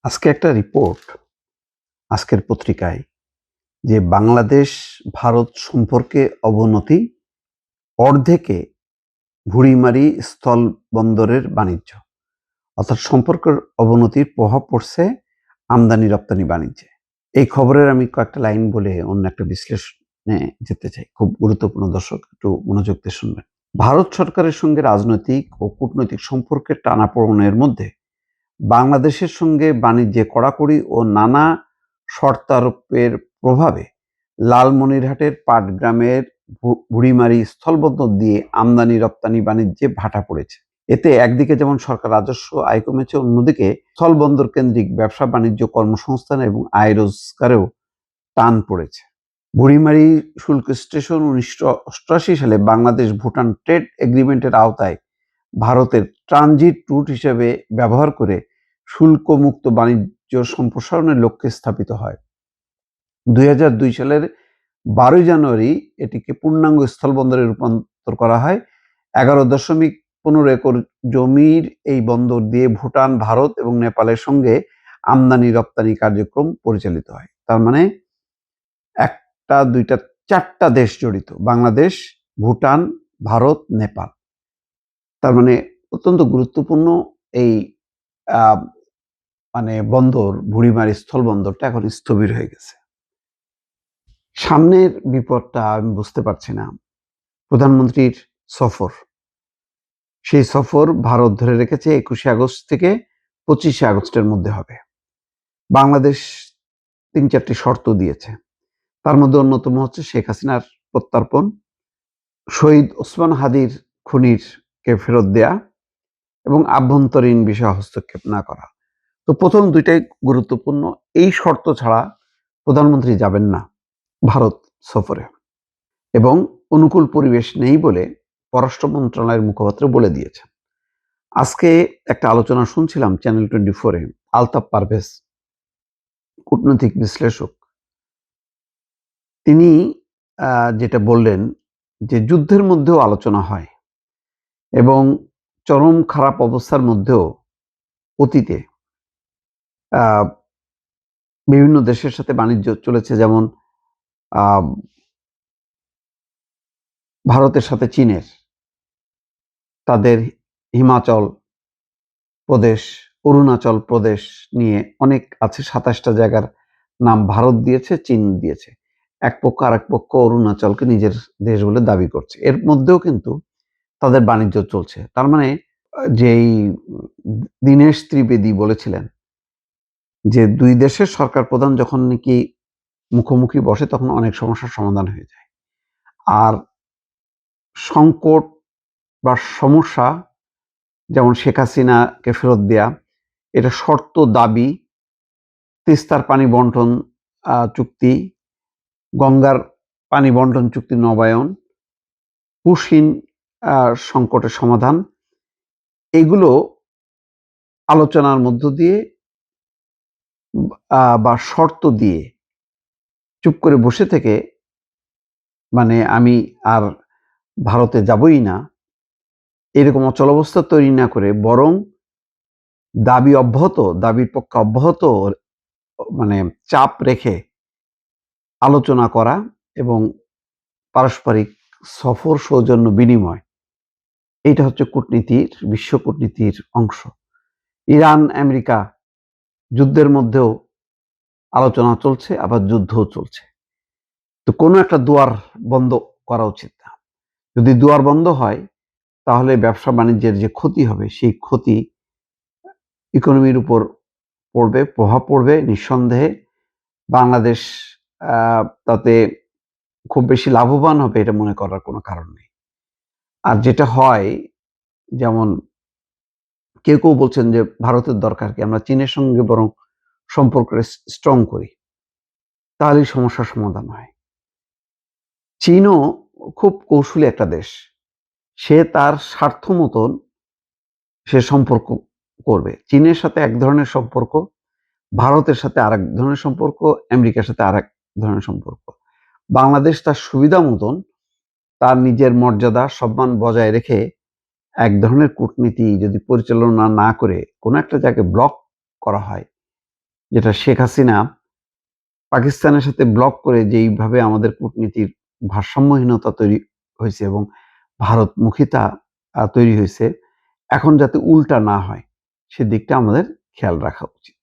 আজকে একটা রিপোর্ট আজকের পত্রিকায় যে বাংলাদেশ ভারত সম্পর্কে অবনতি, অর্ধেকে ভুঁড়িমারি স্থল বন্দরের বাণিজ্য, অর্থাৎ সম্পর্কের অবনতির প্রভাব পড়ছে আমদানি রপ্তানি বাণিজ্যে। এই খবরের আমি কয়েকটা লাইন বলে অন্য একটা বিশ্লেষণে যেতে চাই। খুব গুরুত্বপূর্ণ, দর্শক একটু মনোযোগ দিয়ে শুনবেন। ভারত সরকারের সঙ্গে রাজনৈতিক ও কূটনৈতিক সম্পর্কের টানাপোড়েনের মধ্যে বাংলাদেশের সঙ্গে বাণিজ্যে কড়াকড়ি ও নানা শর্তারোপের প্রভাবে লালমনিরহাটের পাটগ্রামের বুড়িমারি স্থলবন্দর দিয়ে আমদানি রপ্তানি বাণিজ্যে ভাটা পড়েছে। এতে একদিকে যেমন সরকার রাজস্ব আয় কমেছে, অন্যদিকে স্থলবন্দর কেন্দ্রিক ব্যবসা বাণিজ্য, কর্মসংস্থান এবং আয় রোজগারেও টান পড়েছে। বুড়িমারি শুল্ক স্টেশন 1988 সালে বাংলাদেশ ভুটান ট্রেড এগ্রিমেন্টের আওতায় ভারতের ট্রানজিট রুট হিসেবে ব্যবহার করে শুল্কমুক্ত বাণিজ্য সম্প্রসারণের লক্ষ্যে স্থাপিত হয়। 2002 সালের 12 জানুয়ারি এটিকে পূর্ণাঙ্গ স্থলবন্দরে রূপান্তর করা হয়। 11.15 একর জমির এই বন্দর দিয়ে ভুটান, ভারত এবং নেপালের সঙ্গে আমদানি রপ্তানি কার্যক্রম পরিচালিত হয়। তার মানে একটা, দুইটা, চারটা দেশ জড়িত: বাংলাদেশ, ভুটান, ভারত, নেপাল। তার মানে অত্যন্ত গুরুত্বপূর্ণ এই বন্দর, বুড়িমারি স্থল বন্দরটা এখন স্থবির হয়ে গেছে। সামনের বিপদটা আমি বুঝতে পারছি না। প্রধানমন্ত্রীর সফর, সেই সফর ভারত ধরে রেখেছে 21শে আগস্ট থেকে 25শে আগস্টের মধ্যে হবে। বাংলাদেশ 3-4টি শর্ত দিয়েছে। তার মধ্যে অন্যতম হচ্ছে শেখ হাসিনার প্রত্যর্পণ, শহীদ ওসমান হাদির খুনিকে ফেরত দেয়া এবং আভ্যন্তরীণ বিষয়ে হস্তক্ষেপ না করা। তো প্রথম দুইটাই গুরুত্বপূর্ণ। এই শর্ত ছাড়া প্রধানমন্ত্রী যাবেন না ভারত সফরে, এবং অনুকূল পরিবেশ নেই বলে পররাষ্ট্র মন্ত্রণালয়ের মুখপাত্র বলে দিয়েছেন। আজকে একটা আলোচনা শুনছিলাম চ্যানেল 24-এ, আলতাফ পারভেজ, কূটনৈতিক বিশ্লেষক, তিনি যেটা বললেন যে যুদ্ধের মধ্যেও আলোচনা হয় এবং চরম খারাপ অবস্থার মধ্যেও অতীতে বিভিন্ন দেশের সাথে বাণিজ্য চলেছে, যেমন ভারতের সাথে চীনের, তাদের হিমাচল প্রদেশ, অরুণাচল প্রদেশ নিয়ে অনেক আছে, 27টা জায়গার নাম ভারত দিয়েছে, চীন দিয়েছে। এক পক্ষ আরেক পক্ষ অরুণাচলকে নিজের দেশ বলে দাবি করছে। এর মধ্যেও কিন্তু তাদের বাণিজ্য চলছে। তার মানে যেই দীনেশ ত্রিবেদী বলেছিলেন যে দুই দেশের সরকার প্রধান যখন নাকি মুখোমুখি বসে তখন অনেক সমস্যার সমাধান হয়ে যায়। আর সংকট বা সমস্যা, যেমন শেখ হাসিনাকে ফেরত দেয়া, এটা শর্ত দাবি, তিস্তার পানি বন্টন চুক্তি, গঙ্গার পানি বন্টন চুক্তি নবায়ন, পুশিন সংকটের সমাধান, এগুলো আলোচনার মধ্য দিয়ে বা শর্ত দিয়ে চুপ করে বসে থেকে, মানে আমি আর ভারতে যাবই না, এরকম অচলাবস্থা তৈরি না করে বরং দাবির পক্ষে অব্যাহত চাপ রেখে আলোচনা করা এবং পারস্পরিক সফর সৌজন্য বিনিময়, এইটা হচ্ছে কূটনীতির, বিশ্ব কূটনীতির অংশ। ইরান আমেরিকা যুদ্ধের মধ্যেও আলোচনা চলছে, আবার যুদ্ধও চলছে। তো কোনো একটা দুয়ার বন্ধ করা উচিত না। যদি দুয়ার বন্ধ হয় তাহলে ব্যবসা বাণিজ্যের যে ক্ষতি হবে, সেই ক্ষতি ইকোনমির উপর পড়বে, প্রভাব পড়বে নিঃসন্দেহে। বাংলাদেশ তাতে খুব বেশি লাভবান হবে এটা মনে করার কোনো কারণ নেই। আর যেটা হয়, যেমন কেউ বলছেন যে ভারতের দরকার কি, আমরা চীনের সঙ্গে বরং সম্পর্ক স্ট্রং করি, তাহলেই সমস্যার সমাধান হয়। চীনও খুব কৌশলী একটা দেশ, সে তার স্বার্থ মতন সে সম্পর্ক করবে। চীনের সাথে এক ধরনের সম্পর্ক, ভারতের সাথে আরেক ধরনের সম্পর্ক, আমেরিকার সাথে আরেক ধরনের সম্পর্ক। বাংলাদেশ তার সুবিধা মতন তার নিজের মর্যাদা সম্মান বজায় রেখে এক ধরনের কূটনীতি যদি পরিচালনা না করে কোনো একটা জায়গায় ব্লক করা হয়, যেটা শেখ হাসিনা পাকিস্তানের সাথে ব্লক করে যেইভাবে আমাদের কূটনীতির ভারসাম্যহীনতা তৈরি হয়েছে এবং ভারতমুখিতা তৈরি হয়েছে, এখন যাতে উল্টা না হয় সেদিকটা আমাদের খেয়াল রাখা উচিত।